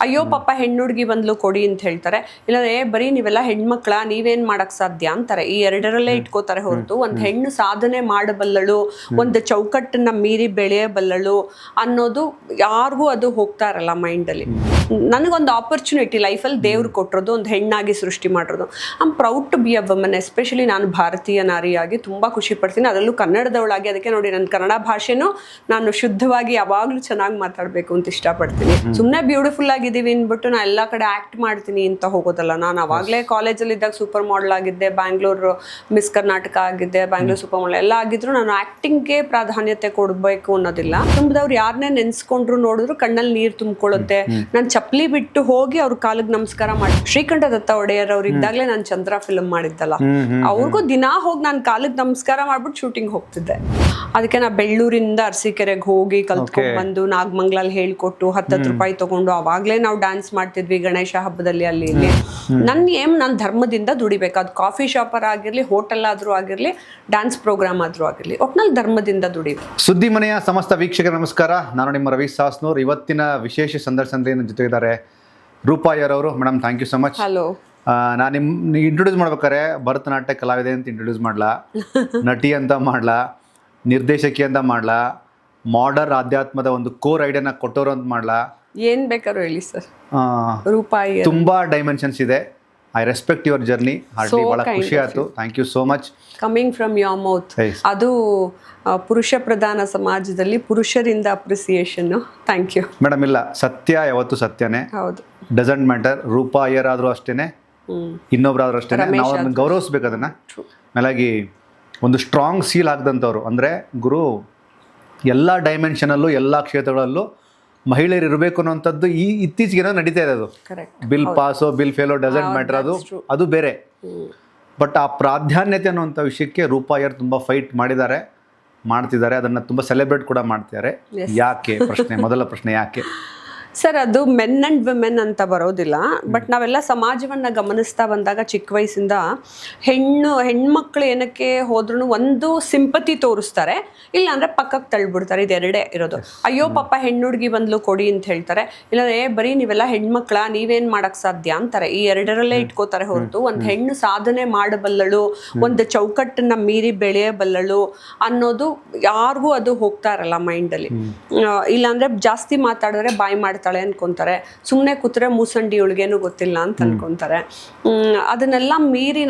ಅಯ್ಯೋ ಪಾಪ ಹೆಣ್ಣು ಹುಡುಗಿ ಬಂದ್ಲು ಕೊಡಿ ಅಂತ ಹೇಳ್ತಾರೆ, ಇಲ್ಲಾಂದ್ರೆ ಬರೀ ನೀವೆಲ್ಲ ಹೆಣ್ಮಕ್ಳ ನೀವೇನ್ ಮಾಡಕ್ ಸಾಧ್ಯ ಅಂತಾರೆ. ಈ ಎರಡರಲ್ಲೇ ಇಟ್ಕೋತಾರೆ ಹೊರತು ಒಂದ್ ಹೆಣ್ಣು ಸಾಧನೆ ಮಾಡಬಲ್ಲಳು, ಒಂದು ಚೌಕಟ್ಟನ್ನ ಮೀರಿ ಬೆಳೆಯಬಲ್ಲಳು ಅನ್ನೋದು ಯಾರಿಗೂ ಅದು ಹೋಗ್ತಾ ಇರಲ್ಲ ಮೈಂಡ್ ಅಲ್ಲಿ. ನನಗೊಂದು ಆಪರ್ಚುನಿಟಿ ಲೈಫಲ್ಲಿ ದೇವ್ರು ಕೊಟ್ಟಿರೋದು, ಒಂದು ಹೆಣ್ಣಾಗಿ ಸೃಷ್ಟಿ ಮಾಡಿರೋದು. I am proud to be a woman. Especially ನಾನು ಭಾರತೀಯ ನಾರಿಯಾಗಿ ತುಂಬ ಖುಷಿ ಪಡ್ತೀನಿ, ಅದರಲ್ಲೂ ಕನ್ನಡದವಳಾಗಿ. ಅದಕ್ಕೆ ನೋಡಿ ನನ್ನ ಕನ್ನಡ ಭಾಷೆನೂ ನಾನು ಶುದ್ಧವಾಗಿ ಯಾವಾಗಲೂ ಚೆನ್ನಾಗಿ ಮಾತಾಡಬೇಕು ಅಂತ ಇಷ್ಟಪಡ್ತೀನಿ. ಸುಮ್ಮನೆ ಬ್ಯೂಟಿಫುಲ್ ಆಗಿದ್ದೀವಿ ಅಂದ್ಬಿಟ್ಟು ನಾನು ಎಲ್ಲ ಕಡೆ ಆ್ಯಕ್ಟ್ ಮಾಡ್ತೀನಿ ಅಂತ ಹೋಗೋದಲ್ಲ. ನಾನು ಅವಾಗಲೇ ಕಾಲೇಜಲ್ಲಿ ಇದ್ದಾಗ ಸೂಪರ್ ಮಾಡೆಲ್ ಆಗಿದ್ದೆ, ಬ್ಯಾಂಗ್ಳೂರು ಮಿಸ್ ಕರ್ನಾಟಕ ಆಗಿದ್ದೆ, ಬ್ಯಾಂಗ್ಳೂರು ಸೂಪರ್ ಮಾಡೆಲ್ ಎಲ್ಲ ಆಗಿದ್ರು ನಾನು ಆ್ಯಕ್ಟಿಂಗ್ಗೆ ಪ್ರಾಧಾನ್ಯತೆ ಕೊಡಬೇಕು ಅನ್ನೋದಿಲ್ಲ. ಕುಟುಂಬದವ್ರು ಯಾರನ್ನೇ ನೆನೆಸ್ಕೊಂಡ್ರು ನೋಡಿದ್ರು ಕಣ್ಣಲ್ಲಿ ನೀರು ತುಂಬಿಕೊಳ್ಳುತ್ತೆ. ನಾನು ಚಪ್ಪಲಿ ಬಿಟ್ಟು ಹೋಗಿ ಅವ್ರ ಕಾಲಿಗೆ ನಮಸ್ಕಾರ ಮಾಡಿ, ಶ್ರೀಕಂಠ ದತ್ತ ಒಡೆಯರ್ ಅವ್ರು ಇದ್ದಾಗಲೇ ನಾನು ಚಂದ್ರ ಫಿಲ್ಮ್ ಮಾಡಿದ್ದಲ್ಲ, ಅವ್ರಿಗೂ ದಿನಾ ಹೋಗಿ ನಾನು ಕಾಲಿಗೆ ನಮಸ್ಕಾರ ಮಾಡ್ಬಿಟ್ಟು ಶೂಟಿಂಗ್ ಹೋಗ್ತಿದ್ದೆ. ಅದಕ್ಕೆ ನಾ ಬೆಳ್ಳೂರಿಂದ ಅರಸೀಕೆರೆಗೆ ಹೋಗಿ ಕಲ್ತ್ಕೊಂಡ್ ಬಂದು ನಾಗಮಂಗ್ಲಲ್ಲಿ ಹೇಳ್ಕೊಟ್ಟು 10 ರೂಪಾಯಿ ತಗೊಂಡು ಅವಾಗಲೇ ನಾವು ಡ್ಯಾನ್ಸ್ ಮಾಡ್ತಿದ್ವಿ ಗಣೇಶ ಹಬ್ಬದಲ್ಲಿ ಅಲ್ಲಿ ಇಲ್ಲಿ. ನನ್ನ ಧರ್ಮದಿಂದ ದುಡಿಬೇಕು. ಅದು ಕಾಫಿ ಶಾಪರ್ ಆಗಿರ್ಲಿ, ಹೋಟೆಲ್ ಆದ್ರೂ ಆಗಿರ್ಲಿ, ಡ್ಯಾನ್ಸ್ ಪ್ರೋಗ್ರಾಮ್ ಆದ್ರೂ ಆಗಿರ್ಲಿ, ಒಟ್ನಲ್ಲಿ ಧರ್ಮದಿಂದ ದುಡಿಬೇಕು. ಸುದ್ದಿ ಮನೆಯ ಸಮಸ್ತ ವೀಕ್ಷಕರ ನಮಸ್ಕಾರ. ನಾನು ನಿಮ್ಮ ರವಿ ಸಾಸ್ನೂರ್. ಇವತ್ತಿನ ವಿಶೇಷ ಸಂದರ್ಶನದಲ್ಲಿ ನನ್ನ ಜೊತೆ ಇದ್ದಾರೆ ರೂಪಾ ಅಯ್ಯರ್ ಅವರು. Madam, thank you so much. Hello. ನಾನು ನಿಮ್ಮ ಇಂಟ್ರೊಡ್ಯೂಸ್ ಮಾಡ್ಬೇಕಾರೆ ಭರತನಾಟ್ಯ ಕಲಾವಿದೆ ಅಂತ ಇಂಟ್ರೊಡ್ಯೂಸ್ ಮಾಡ್ಲಾ, ನಟಿ ಅಂತ ಮಾಡ್ಲಾ, ನಿರ್ದೇಶಕಿ ಅಂತ ಮಾಡ್ಲಾ, ಮಾಡರ್ನ್ ಆಧ್ಯಾತ್ಮದ ಒಂದು ಕೋರ್ ಐಡಿಯಾನ ಕೊಟ್ಟೋರು ಅಂತ ಮಾಡ್ಲಾ, ಏನ್ ಬೇಕಾದ್ರು ಹೇಳಿ ಸರ್. ರೂಪಾಯಿ ತುಂಬಾ ಡೈಮೆನ್ಷನ್ಸ್ ಇದೆ. I respect your journey. Heartly ಬಹಳ ಖುಷಿ ಆಯ್ತು. Thank you so much. Coming from your mouth. ಅದು ಪುರುಷ ಪ್ರಧಾನ ಸಮಾಜದಲ್ಲಿ ಪುರುಷರಿಂದ ಅಪ್ರಿಸಿಯೇಷನ್. Thank you madam. ಇಲ್ಲ, ಸತ್ಯ ಯಾವತ್ತು ಸತ್ಯನೇ. ಹೌದು. Doesn't matter. ರೂಪಾ ಅಯ್ಯರ್ ಆದ್ರೂ ಅಷ್ಟೇನೆ, ಇನ್ನೊಬ್ರಾದ್ರೂ ಅಷ್ಟೇನೆ. ನಾವು ಅದನ್ನ ಗೌರವಿಸ್ಬೇಕು. ಅದನ್ನ ಮೇಲಾಗಿ ಒಂದು ಸ್ಟ್ರಾಂಗ್ ಸೀಲ್ ಆಗದಂಥವ್ರು ಅಂದರೆ ಗುರು ಎಲ್ಲ ಡೈಮೆನ್ಷನಲ್ಲೂ ಎಲ್ಲ ಕ್ಷೇತ್ರಗಳಲ್ಲೂ ಮಹಿಳೆಯರು ಇರಬೇಕು ಅನ್ನೋಂಥದ್ದು ಈ ಇತ್ತೀಚೆಗೆ ನಡೀತಾ ಇದೆ. ಅದು ಬಿಲ್ ಪಾಸೋ ಬಿಲ್ ಫೇಲೋ ಡಸಂಟ್ ಮ್ಯಾಟರ್, ಅದು ಬೇರೆ. ಬಟ್ ಆ ಪ್ರಾಧಾನ್ಯತೆ ಅನ್ನುವಂಥ ವಿಷಯಕ್ಕೆ ರೂಪಾ ಅಯ್ಯರ್ ತುಂಬ ಫೈಟ್ ಮಾಡ್ತಿದ್ದಾರೆ. ಅದನ್ನು ತುಂಬ ಸೆಲೆಬ್ರೇಟ್ ಕೂಡ ಮಾಡ್ತಿದ್ದಾರೆ. ಯಾಕೆ ಪ್ರಶ್ನೆ, ಮೊದಲ ಪ್ರಶ್ನೆ ಯಾಕೆ ಸರ್? ಅದು ಮೆನ್ ಅಂಡ್ ವಿಮೆನ್ ಅಂತ ಬರೋದಿಲ್ಲ. ಬಟ್ ನಾವೆಲ್ಲ ಸಮಾಜವನ್ನು ಗಮನಿಸ್ತಾ ಬಂದಾಗ ಚಿಕ್ಕ ವಯಸ್ಸಿಂದ ಹೆಣ್ಮಕ್ಳು ಏನಕ್ಕೆ ಹೋದ್ರೂ ಒಂದು ಸಿಂಪತಿ ತೋರಿಸ್ತಾರೆ, ಇಲ್ಲಾಂದ್ರೆ ಪಕ್ಕಕ್ಕೆ ತಳ್ಳಿಬಿಡ್ತಾರೆ. ಇದೆರಡೇ ಇರೋದು. ಅಯ್ಯೋ ಪಾಪ ಹೆಣ್ಣು ಹುಡುಗಿ ಬಂದ್ಲು ಕೊಡಿ ಅಂತ ಹೇಳ್ತಾರೆ, ಇಲ್ಲಾಂದ್ರೆ ಬರೀ ನೀವೆಲ್ಲ ಹೆಣ್ಮಕ್ಳ ನೀವೇನ್ ಮಾಡಕ್ ಸಾಧ್ಯ ಅಂತಾರೆ. ಈ ಎರಡರಲ್ಲೇ ಇಟ್ಕೋತಾರೆ ಹೊರತು ಒಂದು ಹೆಣ್ಣು ಸಾಧನೆ ಮಾಡಬಲ್ಲಳು, ಒಂದು ಚೌಕಟ್ಟನ್ನ ಮೀರಿ ಬೆಳೆಯಬಲ್ಲಳು ಅನ್ನೋದು ಯಾರಿಗೂ ಅದು ಹೋಗ್ತಾ ಇರಲ್ಲ ಮೈಂಡಲ್ಲಿ. ಇಲ್ಲಾಂದ್ರೆ ಜಾಸ್ತಿ ಮಾತಾಡಿದ್ರೆ ಬಾಯಿ ಮಾಡ್ತಾರೆ ಅನ್ಕೊಂತಾರೆ, ಸುಮ್ಮನೆ ಕೂತ್ರೆ ಮೂಸಂಡಿ ಒಳಗೇನು ಗೊತ್ತಿಲ್ಲ ಅಂತ ಅನ್ಕೊಂತಾರೆ. ಅದನ್ನೆಲ್ಲ ಮೀರಿ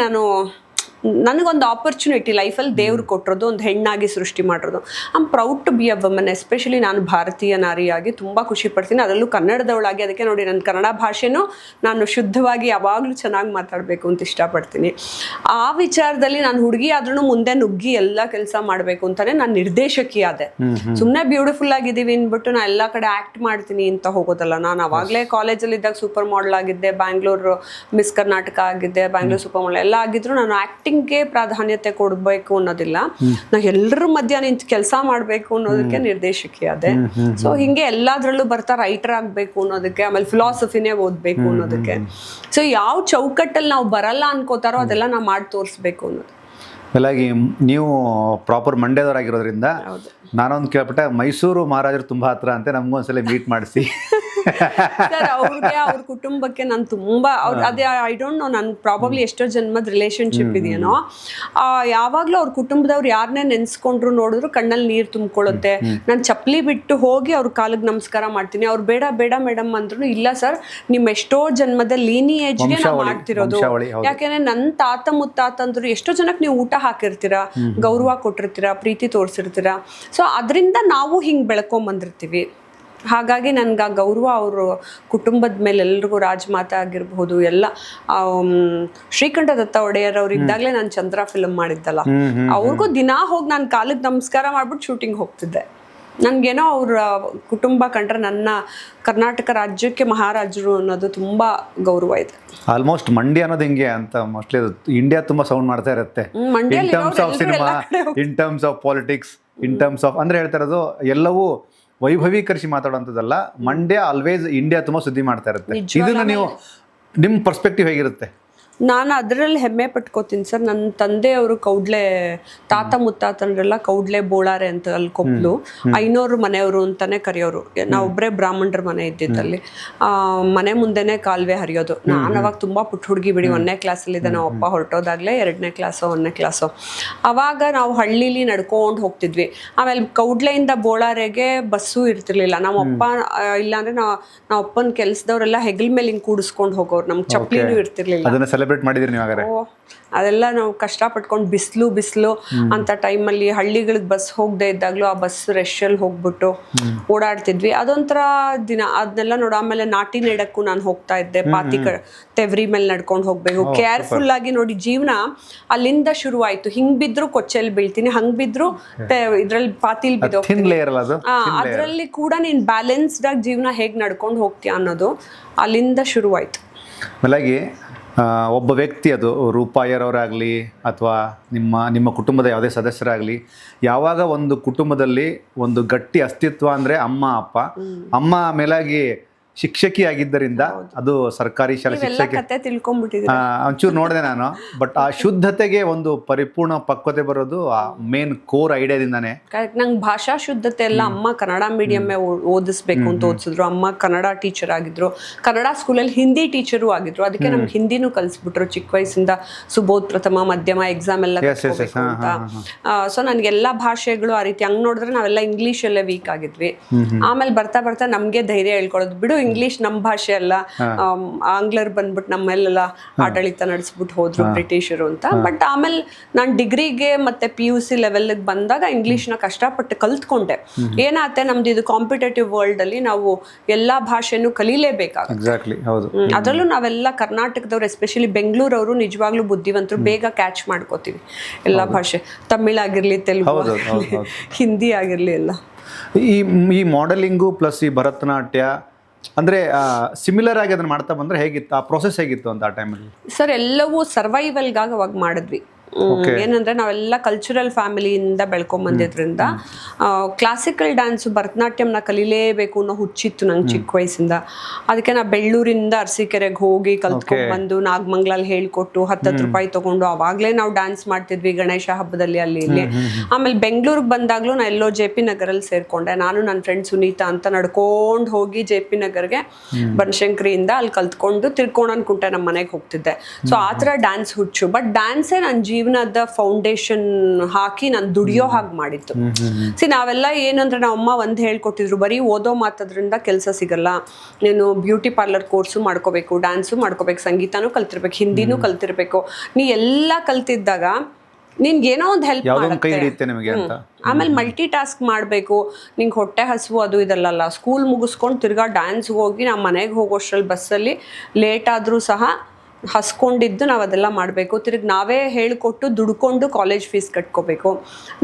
ನನಗೊಂದು ಆಪರ್ಚುನಿಟಿ ಲೈಫಲ್ಲಿ ದೇವ್ರು ಕೊಟ್ಟಿರೋದು, ಒಂದು ಹೆಣ್ಣಾಗಿ ಸೃಷ್ಟಿ ಮಾಡಿರೋದು. I am proud to be a woman. Especially ನಾನು ಭಾರತೀಯ ನಾರಿಯಾಗಿ ತುಂಬ ಖುಷಿ ಪಡ್ತೀನಿ, ಅದರಲ್ಲೂ ಕನ್ನಡದವಳಾಗಿ. ಅದಕ್ಕೆ ನೋಡಿ ನನ್ನ ಕನ್ನಡ ಭಾಷೆನೂ ನಾನು ಶುದ್ಧವಾಗಿ ಯಾವಾಗಲೂ ಚೆನ್ನಾಗಿ ಮಾತಾಡಬೇಕು ಅಂತ ಇಷ್ಟಪಡ್ತೀನಿ. ಆ ವಿಚಾರದಲ್ಲಿ ನಾನು ಹುಡುಗಿ ಆದ್ರೂ ಮುಂದೆ ನುಗ್ಗಿ ಎಲ್ಲ ಕೆಲಸ ಮಾಡಬೇಕು ಅಂತಾನೆ ನಾನು ನಿರ್ದೇಶಕಿ ಆದೆ. ಸುಮ್ಮನೆ ಬ್ಯೂಟಿಫುಲ್ ಆಗಿದ್ದೀವಿ ಅಂದ್ಬಿಟ್ಟು ನಾನು ಎಲ್ಲ ಕಡೆ ಆ್ಯಕ್ಟ್ ಮಾಡ್ತೀನಿ ಅಂತ ಹೋಗೋದಲ್ಲ. ನಾನು ಅವಾಗಲೇ ಕಾಲೇಜಲ್ಲಿ ಇದ್ದಾಗ ಸೂಪರ್ ಮಾಡೆಲ್ ಆಗಿದ್ದೆ, ಬ್ಯಾಂಗ್ಳೂರು ಮಿಸ್ ಕರ್ನಾಟಕ ಆಗಿದ್ದೆ, ಬ್ಯಾಂಗ್ಳೂರು ಸೂಪರ್ ಮಾಡೆಲ್ ಎಲ್ಲ ಆಗಿದ್ರು ನಾನು ಆ್ಯಕ್ಟಿಂಗ್ ಪ್ರಾಧಾನ್ಯತೆ ಕೊಡಬೇಕು ಅನ್ನೋದಿಲ್ಲ. ನಾ ಎಲ್ಲರ ಮಧ್ಯ ನಿಂತು ಕೆಲಸ ಮಾಡಬೇಕು ಅನ್ನೋದಕ್ಕೆ ನಿರ್ದೇಶಕಿ ಅದೇ. ಸೊ ಹಿಂಗೆ ಎಲ್ಲಾದ್ರಲ್ಲೂ ಬರ್ತಾ ರೈಟರ್ ಆಗ್ಬೇಕು ಅನ್ನೋದಕ್ಕೆ, ಆಮೇಲೆ ಫಿಲಾಸಫಿನೇ ಓದ್ಬೇಕು ಅನ್ನೋದಕ್ಕೆ. ಸೊ ಯಾವ ಚೌಕಟ್ಟಲ್ಲಿ ನಾವು ಬರಲ್ಲ ಅನ್ಕೋತಾರೋ ಅದೆಲ್ಲ ನಾವು ಮಾಡಿ ತೋರಿಸ್ಬೇಕು ಅನ್ನೋದು. ಹಾಗಾಗಿ ನೀವು ಪ್ರಾಪರ್ ಮಂಡ್ಯದವರಾಗಿರೋದ್ರಿಂದ ನಾನೊಂದು ಕೇಳ್ಪಟ್ಟೆ, ಮೈಸೂರು ಮಹಾರಾಜರು ತುಂಬಾ ಹತ್ರ ಅಂತೆ, ನಮ್ಗೊಂದ್ಸಲ ಮೀಟ್ ಮಾಡಿಸಿ. ಸರ್ ಅವ್ರಿಗೆ ಅವ್ರ ಕುಟುಂಬಕ್ಕೆ ನಾನು ತುಂಬಾ ಅದೇ ಐ ಡೋಂಟ್ ನೋ, ನನ್ ಪ್ರಾಬಬ್ಲಿ ಎಷ್ಟೋ ಜನ್ಮದ ರಿಲೇಶನ್ಶಿಪ್ ಇದೆಯೇನೋ. ಯಾವಾಗ್ಲೂ ಅವ್ರ ಕುಟುಂಬದವ್ರು ಯಾರನ್ನೇ ನೆನ್ಸ್ಕೊಂಡ್ರು ನೋಡಿದ್ರು ಕಣ್ಣಲ್ಲಿ ನೀರು ತುಂಬಿಕೊಳ್ಳುತ್ತೆ. ನಾನು ಚಪ್ಪಲಿ ಬಿಟ್ಟು ಹೋಗಿ ಅವ್ರ ಕಾಲಿಗೆ ನಮಸ್ಕಾರ ಮಾಡ್ತೀನಿ. ಅವ್ರು ಬೇಡ ಬೇಡ ಮೇಡಮ್ ಅಂದ್ರು, ಇಲ್ಲ ಸರ್ ನಿಮ್ಮ ಎಷ್ಟೋ ಜನ್ಮದ ಲೀನಿಯೇಜ್ಗೆ ನಾವು ಮಾಡ್ತಿರೋದು. ಯಾಕೆಂದ್ರೆ ನನ್ನ ತಾತ ಮುತ್ತಾತಂದ್ರು ಎಷ್ಟೋ ಜನಕ್ಕೆ ನೀವು ಊಟ ಹಾಕಿರ್ತೀರಾ, ಗೌರವ ಕೊಟ್ಟಿರ್ತೀರಾ, ಪ್ರೀತಿ ತೋರಿಸಿರ್ತೀರಾ. ಸೊ ಅದರಿಂದ ನಾವು ಹಿಂಗೆ ಬೆಳ್ಕೊಂಡ್ ಬಂದಿರ್ತೀವಿ. ಹಾಗಾಗಿ ನನ್ಗೆ ಆ ಗೌರವ ಅವ್ರ ಕುಟುಂಬದ ಮೇಲೆ ಎಲ್ರಿಗೂ, ರಾಜಮಾತಾ ಆಗಿರ್ಬಹುದು ಎಲ್ಲ. ಶ್ರೀಕಂಠ ದತ್ತ ಒಡೆಯರ್ ಅವ್ರು ಇದ್ದಾಗಲೇ ನಾನು ಚಂದ್ರ ಫಿಲ್ಮ್ ಮಾಡಿದ್ದಲ್ಲ, ಅವ್ರಿಗೂ ದಿನಾ ಹೋಗಿ ನಾನು ಕಾಲಿಗೆ ನಮಸ್ಕಾರ ಮಾಡ್ಬಿಟ್ಟು ಶೂಟಿಂಗ್ ಹೋಗ್ತಿದ್ದೆ. ನನಗೇನೋ ಅವ್ರ ಕುಟುಂಬ ಕಂಡ್ರೆ ನನ್ನ ಕರ್ನಾಟಕ ರಾಜ್ಯಕ್ಕೆ ಮಹಾರಾಜರು ಅನ್ನೋದು ತುಂಬ ಗೌರವ ಇದೆ. ಆಲ್ಮೋಸ್ಟ್ ಮಂಡ್ಯ ಅನ್ನೋದು ಹಿಂಗೆ ಅಂತ ಮೋಸ್ಟ್ಲಿ ಇಂಡಿಯಾ ತುಂಬ ಸೌಂಡ್ ಮಾಡ್ತಾ ಇರುತ್ತೆ. In terms of cinema, in terms of politics, in terms of ಅಂದರೆ ಹೇಳ್ತಾ ಇರೋದು ಎಲ್ಲವೂ ವೈಭವೀಕರಿಸಿ ಮಾತಾಡೋಂಥದ್ದಲ್ಲ. ಮಂಡ್ಯ ಆಲ್ವೇಸ್ ಇಂಡಿಯಾ ತುಂಬ ಸುದ್ದಿ ಮಾಡ್ತಾ ಇರುತ್ತೆ. ಇದನ್ನ ನೀವು ನಿಮ್ಮ ಪರ್ಸ್ಪೆಕ್ಟಿವ್ ಹೇಗಿರುತ್ತೆ? ನಾನು ಅದರಲ್ಲಿ ಹೆಮ್ಮೆ ಪಟ್ಕೋತೀನಿ ಸರ್. ನನ್ನ ತಂದೆಯವರು ಕೌಡ್ಲೆ ತಾತ ಮುತ್ತಾತನರೆಲ್ಲ ಕೌಡ್ಲೆ ಬೋಳಾರೆ ಅಂತ ಅಲ್ಲಿ ಕೊಪ್ಪಲು ಐನೂರು ಮನೆಯವರು ಅಂತಾನೆ ಕರೆಯೋರು. ನಾವೊಬ್ಬರೇ ಬ್ರಾಹ್ಮಣರ ಮನೆ ಇದ್ದಿದ್ದಲ್ಲಿ ಮನೆ ಮುಂದೆನೆ ಕಾಲುವೆ ಹರಿಯೋದು. ನಾನು ಅವಾಗ ತುಂಬ ಪುಟ್ಟ ಹುಡುಗಿ ಬಿಡಿ, 1ನೇ ಕ್ಲಾಸಲ್ಲಿದ್ದೆ. ನಾವು ಅಪ್ಪ ಹೊರಟೋದಾಗಲೇ 2ನೇ ಕ್ಲಾಸೋ 1ನೇ ಕ್ಲಾಸೋ. ಅವಾಗ ನಾವು ಹಳ್ಳಿಲಿ ನಡ್ಕೊಂಡು ಹೋಗ್ತಿದ್ವಿ. ಆಮೇಲೆ ಕೌಡ್ಲೆಯಿಂದ ಬೋಳಾರೆಗೆ ಬಸ್ಸು ಇರ್ತಿರ್ಲಿಲ್ಲ. ನಮ್ಮಪ್ಪ ಇಲ್ಲಾಂದ್ರೆ ನಾವು ಅಪ್ಪನ ಕೆಲಸದವರೆಲ್ಲ ಹೆಗಲ ಮೇಲೆ ಹಿಂಗೆ ಕೂಡಿಸ್ಕೊಂಡು ಹೋಗೋರು. ನಮ್ಗೆ ಚಪ್ಪಲಿನೂ ಇರ್ತಿರ್ಲಿಲ್ಲ. ಅದನ್ನ ಸೆಲೆಬ್ರೇಟ್ ಮಾಡಿದ್ರಿ ನೀವು ಹಾಗಾದ್ರೆ? ಅದೆಲ್ಲ ನಾವು ಕಷ್ಟಪಟ್ಕೊಂಡು ಬಿಸಿಲು ಅಂತ ಟೈಮಲ್ಲಿ ಹಳ್ಳಿಗಳಿಗೆ ಬಸ್ ಹೋಗದೆ ಇದ್ದಾಗಲೂ ಆ ಬಸ್ ರಶ್ಶಲ್ಲಿ ಹೋಗ್ಬಿಟ್ಟು ಓಡಾಡ್ತಿದ್ವಿ. ಅದೊಂಥರ ದಿನ. ಅದನ್ನೆಲ್ಲ ನೋಡು. ಆಮೇಲೆ ನಾಟಿ ನೆಡಕ್ಕೂ ನಾನು ಹೋಗ್ತಾ ಇದ್ದೆ. ಪಾತಿ ತೆವ್ರಿ ಮೇಲೆ ನಡ್ಕೊಂಡು ಹೋಗ್ಬೇಕು, ಕೇರ್ಫುಲ್ ಆಗಿ ನೋಡಿ. ಜೀವನ ಅಲ್ಲಿಂದ ಶುರು ಆಯ್ತು. ಹಿಂಗ್ ಬಿದ್ರು ಕೊಚ್ಚೆಯಲ್ಲಿ ಬೀಳ್ತೀನಿ, ಹಂಗ್ ಬಿದ್ರು ಇದ್ರಲ್ಲಿ ಪಾತಿಲ್ ಬಿದ್ದೋಗ್ತೀನಿ. ಅದರಲ್ಲಿ ಕೂಡ ನೀನ್ ಬ್ಯಾಲೆನ್ಸ್ಡ್ ಆಗಿ ಜೀವನ ಹೇಗ್ ನಡ್ಕೊಂಡು ಹೋಗ್ತೀಯ ಅನ್ನೋದು ಅಲ್ಲಿಂದ ಶುರುವಾಯ್ತು. ಮೇಲಾಗಿ ಒಬ್ಬ ವ್ಯಕ್ತಿ, ಅದು ರೂಪಾಯರವರಾಗಲಿ ಅಥವಾ ನಿಮ್ಮ ಕುಟುಂಬದ ಯಾವುದೇ ಸದಸ್ಯರಾಗಲಿ, ಯಾವಾಗ ಒಂದು ಕುಟುಂಬದಲ್ಲಿ ಒಂದು ಗಟ್ಟಿ ಅಸ್ತಿತ್ವ ಅಂದರೆ ಅಮ್ಮ ಅಪ್ಪ. ಅಮ್ಮ ಮೇಲಾಗಿ ಶಿಕ್ಷಕಿ ಆಗಿದ್ದರಿಂದ, ಅದು ಸರ್ಕಾರಿ ಶಾಲೆ ಶಿಕ್ಷಕಿ, ಒಂಚೂರು ನೋಡಿದೆ ನಾನು. ಬಟ್ ಆ ಶುದ್ಧತೆಗೆ ಒಂದು ಪರಿಪೂರ್ಣ ಪಕ್ವತೆ ಬರೋದು ಆ ಮೇನ್ ಕೋರ್ ಐಡಿಯಾದಿಂದಾನೆ. ನಂಗೆ ಭಾಷಾ ಶುದ್ಧತೆ ಎಲ್ಲ ಅಮ್ಮ ಕನ್ನಡ ಮೀಡಿಯಮ್ಮೇ ಓದಿಸ್ಬೇಕು ಅಂತ ಓದಿಸಿದ್ರು. ಅಮ್ಮ ಕನ್ನಡ ಟೀಚರ್ ಆಗಿದ್ರು, ಕನ್ನಡ ಸ್ಕೂಲಲ್ಲಿ ಹಿಂದಿ ಟೀಚರು ಆಗಿದ್ರು. ಅದಕ್ಕೆ ನಮ್ಗೆ ಹಿಂದಿನೂ ಕಲಿಸ್ಬಿಟ್ರು ಚಿಕ್ಕ ವಯಸ್ಸಿಂದ. ಸುಬೋಧ್ ಪ್ರಥಮ ಮಧ್ಯಮ ಎಕ್ಸಾಮ್ ಎಲ್ಲ ಅಂತ. ಸೊ ನನಗೆಲ್ಲ ಭಾಷೆಗಳು ಆ ರೀತಿ. ಹಂಗ್ ನೋಡಿದ್ರೆ ನಾವೆಲ್ಲ ಇಂಗ್ಲೀಷಲ್ಲೇ ವೀಕ್ ಆಗಿದ್ವಿ. ಆಮೇಲೆ ಬರ್ತಾ ಬರ್ತಾ ನಮ್ಗೆ ಧೈರ್ಯ ಹೇಳ್ಕೊಳ್ಳೋದು, ಬಿಡು ಇಂಗ್ಲಿಷ್ ನಮ್ಮ ಭಾಷೆ ಅಲ್ಲ, ಆಂಗ್ಲರ್ ಬಂದ್ಬಿಟ್ಟು ನಮ್ಮೆಲ್ಲ ಆಡಳಿತ ನಡೆಸ್ಬಿಟ್ಟು ಹೋದ್ರು ಬ್ರಿಟಿಷರು ಅಂತ. ಬಟ್ ಆಮೇಲೆ ನಾನು ಡಿಗ್ರಿಗೆ ಮತ್ತೆ PUC ಲೆವೆಲ್ಗೆ ಬಂದಾಗ ಇಂಗ್ಲಿಷ್ನ ಕಷ್ಟಪಟ್ಟು ಕಲ್ತ್ಕೊಂಡೆ. ಏನಾಗುತ್ತೆ, ನಮ್ದು ಇದು ಕಾಂಪಿಟೇಟಿವ್ ವರ್ಲ್ಡ್ ಅಲ್ಲಿ ನಾವು ಎಲ್ಲಾ ಭಾಷೆನೂ ಕಲೀಲೇಬೇಕಾಗುತ್ತೆ. ಅದರಲ್ಲೂ ನಾವೆಲ್ಲ ಕರ್ನಾಟಕದವ್ರು, ಎಸ್ಪೆಷಲಿ ಬೆಂಗಳೂರವರು ನಿಜವಾಗ್ಲೂ ಬುದ್ಧಿವಂತರು, ಬೇಗ ಕ್ಯಾಚ್ ಮಾಡ್ಕೋತೀವಿ ಎಲ್ಲಾ ಭಾಷೆ. ತಮಿಳ್ ಆಗಿರ್ಲಿ, ತೆಲುಗು ಆಗಿರ್ಲಿ, ಹಿಂದಿ ಆಗಿರ್ಲಿ ಎಲ್ಲ. ಈ ಮಾಡೆಲಿಂಗು ಪ್ಲಸ್ ಈ ಭರತನಾಟ್ಯ ಅಂದ್ರೆ ಸಿಮಿಲರ್ ಆಗಿ ಅದನ್ನ ಮಾಡ್ತಾ ಬಂದ್ರೆ ಹೇಗಿತ್ತು, ಆ ಪ್ರೊಸೆಸ್ ಹೇಗಿತ್ತು ಅಂತ ಆ ಟೈಮಲ್ಲಿ? ಸರ್ ಎಲ್ಲವೂ ಸರ್ವೈವಲ್ಗಾಗಿ ಅವಾಗ ಮಾಡಿದ್ವಿ. ಏನಂದ್ರೆ ನಾವೆಲ್ಲ ಕಲ್ಚರಲ್ ಫ್ಯಾಮಿಲಿಯಿಂದ ಬೆಳ್ಕೊಂಡ್ ಬಂದಿದ್ರಿಂದ ಕ್ಲಾಸಿಕಲ್ ಡ್ಯಾನ್ಸ್ ಭರತನಾಟ್ಯಂನ ಕಲೀಲೇಬೇಕು ಅನ್ನೋ ಹುಚ್ಚಿತ್ತು ನಂಗೆ ಚಿಕ್ಕ ವಯಸ್ಸಿಂದ. ಅದಕ್ಕೆ ನಾ ಬೆಳ್ಳೂರಿಂದ ಅರಸೀಕೆರೆಗೆ ಹೋಗಿ ಕಲ್ತ್ಕೊಂಡ್ ಬಂದು ನಾಗಮಂಗ್ಲಲ್ಲಿ ಹೇಳ್ಕೊಟ್ಟು 10 ರೂಪಾಯಿ ತಗೊಂಡು ಅವಾಗ್ಲೇ ನಾವು ಡ್ಯಾನ್ಸ್ ಮಾಡ್ತಿದ್ವಿ ಗಣೇಶ ಹಬ್ಬದಲ್ಲಿ ಅಲ್ಲಿ ಇಲ್ಲಿ. ಆಮೇಲೆ ಬೆಂಗಳೂರಿಗೆ ಬಂದಾಗ್ಲೂ ನಾ ಎಲ್ಲೋ JP ನಗರಲ್ಲಿ ಸೇರ್ಕೊಂಡೆ. ನಾನು ನನ್ನ ಫ್ರೆಂಡ್ ಸುನೀತಾ ಅಂತ ನಡ್ಕೊಂಡು ಹೋಗಿ JP ನಗರ್ಗೆ ಬನಶಂಕರಿಯಿಂದ ಅಲ್ಲಿ ಕಲ್ತ್ಕೊಂಡು ತಿರ್ಕೋಣನ್ ಕುಂಟೆ ನಮ್ಮ ಮನೆಗೆ ಹೋಗ್ತಿದ್ದೆ. ಸೊ ಆ ಥರ ಡ್ಯಾನ್ಸ್ ಹುಚ್ಚು. ಬಟ್ ಡ್ಯಾನ್ಸೇ ನನ್ನ ಜೀವನದ ಫೌಂಡೇಶನ್ ಹಾಕಿ ನಾನು ದುಡಿಯೋ ಹಾಗೆ ಮಾಡಿತ್ತು. ನಾವೆಲ್ಲ ಏನಂದ್ರೆ ನಾವು ಅಮ್ಮ ಒಂದು ಹೇಳ್ಕೊಟ್ಟಿದ್ರು, ಬರೀ ಓದೋ ಮಾತಾದ್ರಿಂದ ಕೆಲಸ ಸಿಗಲ್ಲ, ನೀನು ಬ್ಯೂಟಿ ಪಾರ್ಲರ್ ಕೋರ್ಸು ಮಾಡ್ಕೋಬೇಕು, ಡ್ಯಾನ್ಸು ಮಾಡ್ಕೋಬೇಕು, ಸಂಗೀತನೂ ಕಲ್ತಿರ್ಬೇಕು, ಹಿಂದಿನೂ ಕಲ್ತಿರ್ಬೇಕು. ನೀ ಎಲ್ಲ ಕಲ್ತಿದ್ದಾಗ ನಿನ್ಗೇನೋ ಒಂದು ಹೆಲ್ಪ್ ಮಾಡುತ್ತೆ. ಆಮೇಲೆ ಮಲ್ಟಿ ಟಾಸ್ಕ್ ಮಾಡಬೇಕು. ನಿಂಗೆ ಹೊಟ್ಟೆ ಹಸುವು ಅದು ಇದಲ್ಲ. ಸ್ಕೂಲ್ ಮುಗಿಸ್ಕೊಂಡು ತಿರ್ಗಾ ಡ್ಯಾನ್ಸ್ಗೆ ಹೋಗಿ ನಾವು ಮನೆಗೆ ಹೋಗೋಷ್ಟ್ರಲ್ಲಿ ಬಸ್ಸಲ್ಲಿ ಲೇಟ್ ಆದರೂ ಸಹ ಹಸ್ಕೊಂಡಿದ್ದು ನಾವು ಅದೆಲ್ಲ ಮಾಡಬೇಕು. ತಿರುಗಿ ನಾವೇ ಹೇಳಿಕೊಟ್ಟು ದುಡ್ಕೊಂಡು ಕಾಲೇಜ್ ಫೀಸ್ ಕಟ್ಕೋಬೇಕು.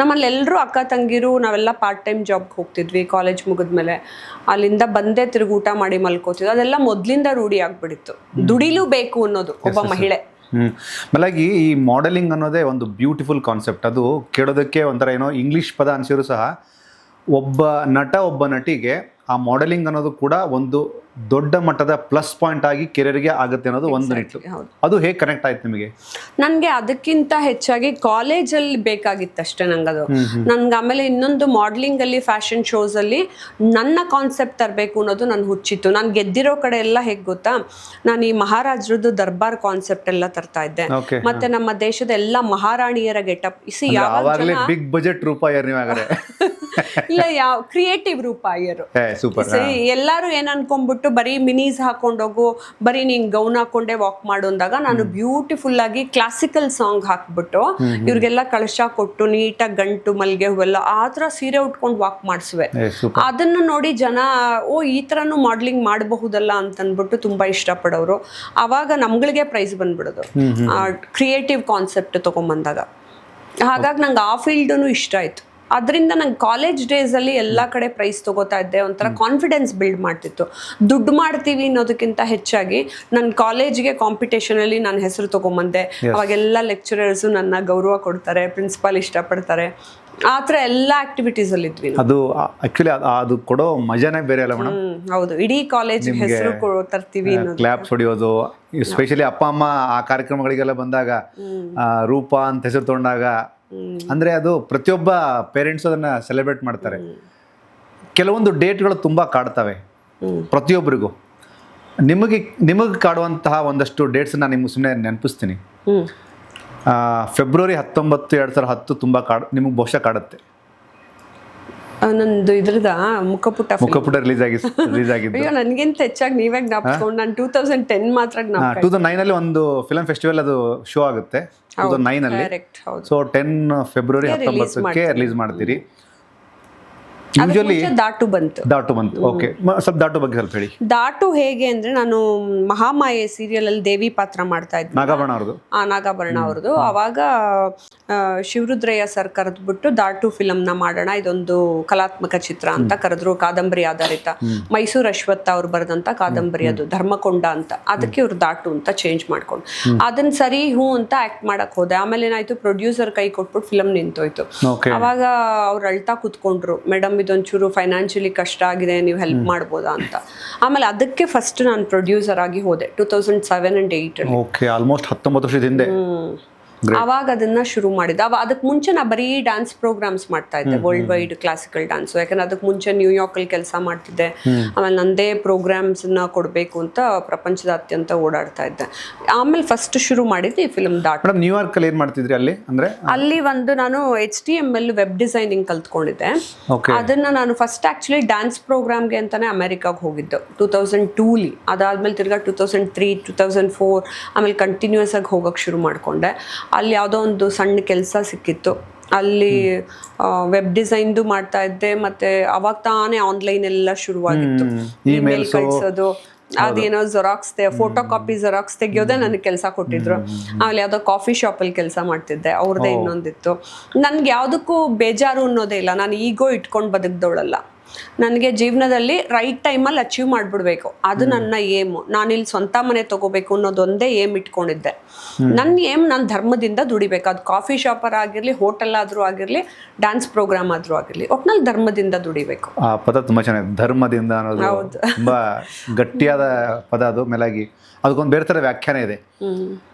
ನಮ್ಮಲ್ಲಿ ಎಲ್ಲರೂ ಅಕ್ಕ ತಂಗಿರು ನಾವೆಲ್ಲ ಪಾರ್ಟ್ ಟೈಮ್ ಜಾಬ್ಗೆ ಹೋಗ್ತಿದ್ವಿ. ಕಾಲೇಜ್ ಮುಗಿದ್ಮೇಲೆ ಅಲ್ಲಿಂದ ಬಂದೇ ತಿರುಗಿ ಊಟ ಮಾಡಿ ಮಲ್ಕೋತಿದ್ವಿ. ಅದೆಲ್ಲ ಮೊದಲಿಂದ ರೂಢಿ ಆಗ್ಬಿಡಿತ್ತು. ದುಡಿಲೂ ಬೇಕು ಅನ್ನೋದು ಒಬ್ಬ ಮಹಿಳೆ. ಮೇಲಾಗಿ ಈ ಮಾಡೆಲಿಂಗ್ ಅನ್ನೋದೇ ಒಂದು ಬ್ಯೂಟಿಫುಲ್ ಕಾನ್ಸೆಪ್ಟ್. ಅದು ಕೇಳೋದಕ್ಕೆ ಒಂಥರ ಏನೋ ಇಂಗ್ಲೀಷ್ ಪದ ಅನ್ಸಿದ್ರು ಸಹ ಒಬ್ಬ ನಟ ಒಬ್ಬ ನಟಿಗೆ ಆ ಮಾಡೆಲಿಂಗ್ ಅನ್ನೋದು ಕೂಡ ಒಂದು ದೊಡ್ಡ ಮಟ್ಟದ ಪ್ಲಸ್ ಪಾಯಿಂಟ್ ಆಗಿ ಕೆರಿಯರ್ಗೆ ಆಗುತ್ತೆ ಅನ್ನೋದು ಒಂದು ನಿಟ್ಟು. ಅದು ಹೇಗೆ ಕನೆಕ್ಟ್ ಆಯ್ತು ನಿಮಗೆ? ನನಗೆ ಅದಕ್ಕಿಂತ ಹೆಚ್ಚಾಗಿ ಕಾಲೇಜಲ್ಲಿ ಬೇಕಾಗಿತ್ತು ಅಷ್ಟೇ ನಂಗದು. ನನ್ಗೆ ಆಮೇಲೆ ಇನ್ನೊಂದು ಮಾಡೆಲಿಂಗ್ ಅಲ್ಲಿ ಫ್ಯಾಷನ್ ಶೋಸ್ ಅಲ್ಲಿ ನನ್ನ ಕಾನ್ಸೆಪ್ಟ್ ತರಬೇಕು ಅನ್ನೋದು ನನ್ ಹುಚ್ಚಿತ್ತು. ನಾನು ಗೆದ್ದಿರೋ ಕಡೆ ಎಲ್ಲ ಹೇಗೆ ಗೊತ್ತಾ, ನಾನು ಈ ಮಹಾರಾಜರದ್ದು ದರ್ಬಾರ್ ಕಾನ್ಸೆಪ್ಟ್ ಎಲ್ಲ ತರ್ತಾ ಇದ್ದೆ. ಮತ್ತೆ ನಮ್ಮ ದೇಶದ ಎಲ್ಲ ಮಹಾರಾಣಿಯರ ಗೆಟಪ್ ಬಿಗ್ ಬಜೆಟ್ ರೂಪಾಯಿ ಇಲ್ಲ, ಯಾವ ಕ್ರಿಯೇಟಿವ್ ರೂಪಾಯಿಯರು ಎಲ್ಲಾರು ಏನ್ ಅನ್ಕೊಂಡ್ಬಿಟ್ಟು ಬರೀ ಮಿನೀಸ್ ಹಾಕೊಂಡೋಗು, ಬರೀ ನೀನ್ ಗೌನ್ ಹಾಕೊಂಡೆ ವಾಕ್ ಮಾಡು ಅಂದಾಗ ನಾನು ಬ್ಯೂಟಿಫುಲ್ ಆಗಿ ಕ್ಲಾಸಿಕಲ್ ಸಾಂಗ್ ಹಾಕ್ಬಿಟ್ಟು ಇವ್ರಿಗೆಲ್ಲ ಕಳಶ ಕೊಟ್ಟು ನೀಟಾಗಿ ಗಂಟು ಮಲ್ಗೆ ಹೂವೆಲ್ಲ ಆ ತರ ಸೀರೆ ಉಟ್ಕೊಂಡು ವಾಕ್ ಮಾಡಿಸುವೆ. ಅದನ್ನ ನೋಡಿ ಜನ ಈ ತರನು ಮಾಡ್ಲಿಂಗ್ ಮಾಡಬಹುದಲ್ಲ ಅಂತ ಅನ್ಬಿಟ್ಟು ತುಂಬಾ ಇಷ್ಟಪಡೋರು. ಅವಾಗ ನಮ್ಗಳಿಗೆ ಪ್ರೈಸ್ ಬಂದ್ಬಿಡೋದು ಕ್ರಿಯೇಟಿವ್ ಕಾನ್ಸೆಪ್ಟ್ ತಗೊಂಡ್ಬಂದಾಗ. ಹಾಗಾಗಿ ನಂಗೆ ಆ ಫೀಲ್ಡ್ನು ಇಷ್ಟ ಆಯ್ತು. ಅದರಿಂದ ನಂಗೆ ಕಾಲೇಜ್ ಡೇಸಲ್ಲಿ ಎಲ್ಲ ಕಡೆ ಪ್ರೈಸ್ ತಗೋತಾ ಇದ್ದೆ. ಒಂಥರ ಕಾನ್ಫಿಡೆನ್ಸ್ ಬಿಲ್ಡ್ ಮಾಡ್ತಿತ್ತು. ದುಡ್ಡು ಮಾಡ್ತೀವಿ ಅನ್ನೋದಕ್ಕಿಂತ ಹೆಚ್ಚಾಗಿ ನನ್ನ ಕಾಲೇಜ್ಗೆ ಕಾಂಪಿಟೇಷನಲ್ಲಿ ನಾನು ಹೆಸರು ತೊಗೊಂಬಂದೆ. ಅವಾಗೆಲ್ಲ ಲೆಕ್ಚರರ್ಸು ನನ್ನ ಗೌರವ ಕೊಡ್ತಾರೆ, ಪ್ರಿನ್ಸಿಪಾಲ್ ಇಷ್ಟಪಡ್ತಾರೆ. ಆ ಥರ ಎಲ್ಲ ಆಕ್ಟಿವಿಟೀಸ್ ಅಲ್ಲಿ ಇದ್ವಿ ನಾವು. ಅದು ಆಕ್ಚುಲಿ ಅದು ಕೊಡೋ ಮಜಾನೇ ಬೇರೆ ಅಲ್ಲ ಮೇಡಮ್. ಹೌದು, ಇಡೀ ಕಾಲೇಜ್ ಹೆಸರು ತರ್ತೀವಿ ಅನ್ನೋದು. ಕ್ಲಾಪ್ಸ್ ಹೊಡಿಯೋದು, ಸ್ಪೆಷಲಿ ಅಪ್ಪ ಅಮ್ಮ ಆ ಕಾರ್ಯಕ್ರಮಗಳಿಗೆಲ್ಲ ಬಂದಾಗ ರೂಪ ಅಂತ ಹೆಸರು ತಗೊಂಡಾಗ, ಅಂದ್ರೆ ಅದು ಪ್ರತಿಯೊಬ್ಬ ಪೇರೆಂಟ್ಸ್ ಅದನ್ನ ಸೆಲೆಬ್ರೇಟ್ ಮಾಡ್ತಾರೆ. ಕೆಲವೊಂದು ಡೇಟ್ಗಳು ತುಂಬಾ ಕಾಡ್ತವೆ ಪ್ರತಿಯೊಬ್ಬರಿಗೂ. ನಿಮಗೆ ಕಾಡುವಂತಹ ಒಂದಷ್ಟು ಡೇಟ್ಸ್ ನಾನು ನಿಮ್ಗೆ ಸುಮ್ಮನೆ ನೆನಪಿಸ್ತೀನಿ. ಫೆಬ್ರವರಿ 19, 2010 ತುಂಬಾ ನಿಮಗೆ ಬಹುಶಃ ಕಾಡುತ್ತೆ. ನಂದು ಇದ್ರದ ಮುಖಪುಟ ರಿಲೀಸ್ ಆಗಿದ್ದು. ಅಯ್ಯೋ, ನನಗಿಂತ ಹೆಚ್ಚಾಗಿ ನೀವೇ ಜ್ಞಾಪಿಸ್ಕೊಂಡು. ನಾನು 2010 ಮಾತ್ರ 2009 ಅಲ್ಲಿ ಒಂದು ಫಿಲಂ ಫೆಸ್ಟಿವಲ್ ಅದು ಶೋ ಆಗುತ್ತೆ 2009 ಅಲ್ಲಿ. ಸೊ 10 ಫೆಬ್ರವರಿ 19ಕ್ಕೆ ರಿಲೀಸ್ ಮಾಡ್ತೀರಿ. ಯೂಶುವಲಿ ದಾಟು ಬಂತು. ಓಕೆ, ಸ್ವಲ್ಪ ದಾಟು ಬಗ್ಗೆ ಸ್ವಲ್ಪ ಹೇಳಿ. ದಾಟು ಹೇಗೆ ಅಂದ್ರೆ, ನಾನು ಮಹಾಮಾಯೆ ಸೀರಿಯಲ್ ಅಲ್ಲಿ ದೇವಿ ಪಾತ್ರ ಮಾಡ್ತಾ ಇದ್ದೆ, ನಾಗಾಭರಣ ಅವ್ರದ್ದು. ಅವಾಗ ಶಿವರುದ್ರಯ್ಯ ಸರ್ ಕರೆದ್ಬಿಟ್ಟು ದಾಟು ಫಿಲಮ್ ನ ಮಾಡೋಣ, ಇದೊಂದು ಕಲಾತ್ಮಕ ಚಿತ್ರ ಅಂತ ಕರೆದ್ರು. ಕಾದಂಬರಿ ಆಧಾರಿತ, ಮೈಸೂರು ಅಶ್ವತ್ಥ ಅವ್ರು ಬರೆದಂತ ಕಾದಂಬರಿ ಅದು, ಧರ್ಮಕೊಂಡ ಅಂತ. ಅದಕ್ಕೆ ಇವ್ರು ದಾಟು ಅಂತ ಚೇಂಜ್ ಮಾಡ್ಕೊಂಡು ಅದನ್ನ ಸರಿ ಅಂತ ಆಕ್ಟ್ ಮಾಡಕ್ ಹೋದೆ. ಆಮೇಲೆ ಏನಾಯ್ತು, ಪ್ರೊಡ್ಯೂಸರ್ ಕೈ ಕೊಟ್ಬಿಟ್ಟು ಫಿಲಮ್ ನಿಂತೋಯ್ತು. ಅವಾಗ ಅವ್ರು ಅಳ್ತಾ ಕೂತ್ಕೊಂಡ್ರು, ಮೇಡಮ್ ಇದೊಂಚೂರು ಫೈನಾನ್ಷಿಯಲಿ ಕಷ್ಟ ಆಗಿದೆ, ನೀವು ಹೆಲ್ಪ್ ಮಾಡ್ಬೋದಾ ಅಂತ. ಆಮೇಲೆ ಅದಕ್ಕೆ ಫಸ್ಟ್ ನಾನು ಪ್ರೊಡ್ಯೂಸರ್ ಆಗಿ ಹೋದೆ 2007 and 2008 ಅಲ್ಲಿ. ಓಕೆ, ಆಲ್ಮೋಸ್ಟ್ 19 ವರ್ಷದ ಹಿಂದೆ. ಅವಾಗ ಅದನ್ನ ಶುರು ಮಾಡಿದ್ದೆ. ಅದಕ್ಕೆ ಮುಂಚೆ ನಾ ಬರೀ ಡ್ಯಾನ್ಸ್ ಪ್ರೋಗ್ರಾಮ್ಸ್ ಮಾಡ್ತಾ ಇದ್ದೆ, ವರ್ಲ್ಡ್ ವೈಡ್ ಕ್ಲಾಸಿಕಲ್ ಡ್ಯಾನ್ಸ್. ಯಾಕಂದ್ರೆ ಅದಕ್ಕೆ ಮುಂಚೆ ನ್ಯೂಯಾರ್ಕ್ ಅಲ್ಲಿ ಕೆಲಸ ಮಾಡ್ತಿದ್ದೆ. ಆಮೇಲೆ ನಂದೇ ಪ್ರೋಗ್ರಾಮ್ಸ್ ನ ಕೊಡ್ಬೇಕು ಅಂತ ಪ್ರಪಂಚದಾದ್ಯಂತ ಓಡಾಡ್ತಾ ಇದ್ದೆ. ಆಮೇಲೆ ಫಸ್ಟ್ ಶುರು ಮಾಡಿದ್ದೆ ಈ ಫಿಲ್ಮ್ ದಾಟ್. ನ್ಯೂಯಾರ್ಕ್ ಅಲ್ಲಿ ಏನ್ ಮಾಡ್ತಿದ್ರಿ ಅಲ್ಲಿ? ಅಂದ್ರೆ ಅಲ್ಲಿ ನಾನು HTML ವೆಬ್ ಡಿಸೈನಿಂಗ್ ಕಲ್ತ್ಕೊಂಡಿದ್ದೆ. ಅದನ್ನ ನಾನು ಫಸ್ಟ್ ಆಕ್ಚುಲಿ ಡ್ಯಾನ್ಸ್ ಪ್ರೋಗ್ರಾಮ್ಗೆ ಅಂತಾನೆ ಅಮೆರಿಕಾಗ್ ಹೋಗಿದ್ದು 2002ಲಿ. ಅದಾದ್ಮೇಲೆ ತಿರ್ಗಾ 2003, 2004 ಆಮೇಲೆ ಕಂಟಿನ್ಯೂಸ್ ಆಗಿ ಹೋಗಕ್ ಶುರು ಮಾಡ್ಕೊಂಡೆ. ಅಲ್ಲಿ ಯಾವುದೋ ಒಂದು ಸಣ್ಣ ಕೆಲಸ ಸಿಕ್ಕಿತ್ತು. ಅಲ್ಲಿ ವೆಬ್ ಡಿಸೈನ್ದು ಮಾಡ್ತಾ ಇದ್ದೆ. ಮತ್ತೆ ಅವಾಗ ತಾನೇ ಆನ್ಲೈನ್ ಎಲ್ಲ ಶುರುವಾಗಿತ್ತು, ಇಮೇಲ್ ಕಳ್ಸೋದು, ಅದೇನೋ ಜೆರಾಕ್ಸ್ ಫೋಟೋ ಕಾಪಿ ಜೆರಾಕ್ಸ್ ತೆಗಿಯೋದೇ ನನಗೆ ಕೆಲಸ ಕೊಟ್ಟಿದ್ರು. ಆಮೇಲೆ ಯಾವುದೋ ಕಾಫಿ ಶಾಪಲ್ಲಿ ಕೆಲಸ ಮಾಡ್ತಿದ್ದೆ, ಅವ್ರದ್ದೇ ಇನ್ನೊಂದಿತ್ತು. ನನ್ಗೆ ಯಾವುದಕ್ಕೂ ಬೇಜಾರು ಅನ್ನೋದೇ ಇಲ್ಲ. ನಾನು ಈಗೋ ಇಟ್ಕೊಂಡು ಬದುಕ್ದವಳಲ್ಲ. ನನಗೆ ಜೀವನದಲ್ಲಿ ರೈಟ್ ಟೈಮಲ್ಲಿ ಅಚೀವ್ ಮಾಡಿಬಿಡ್ಬೇಕು, ಅದು ನನ್ನ ಏಮು. ನಾನಿಲ್ಲಿ ಸ್ವಂತ ಮನೆ ತಗೋಬೇಕು ಅನ್ನೋದೊಂದೇ ಏಮ್ ಇಟ್ಕೊಂಡಿದ್ದೆ. ನನ್ನ ಏಮ್ ನಾನು ಧರ್ಮದಿಂದ ದುಡಿಬೇಕು. ಅದು ಕಾಫಿ ಶಾಪರ್ ಆಗಿರಲಿ, ಹೋಟೆಲ್ ಆದರೂ ಆಗಿರಲಿ, ಡ್ಯಾನ್ಸ್ ಪ್ರೋಗ್ರಾಮ್ ಆದರೂ ಆಗಿರಲಿ, ಒಟ್ನಲ್ಲಿ ಧರ್ಮದಿಂದ ದುಡಿಬೇಕು. ಆ ಪದ ತುಂಬ ಚೆನ್ನಾಗಿದೆ, ಧರ್ಮದಿಂದ ಅನ್ನೋದು ತುಂಬ ಗಟ್ಟಿಯಾದ ಪದ. ಅದು ಮೇಲಾಗಿ ಅದಕ್ಕೊಂದು ಬೇರೆ ಥರ ವ್ಯಾಖ್ಯಾನ ಇದೆ.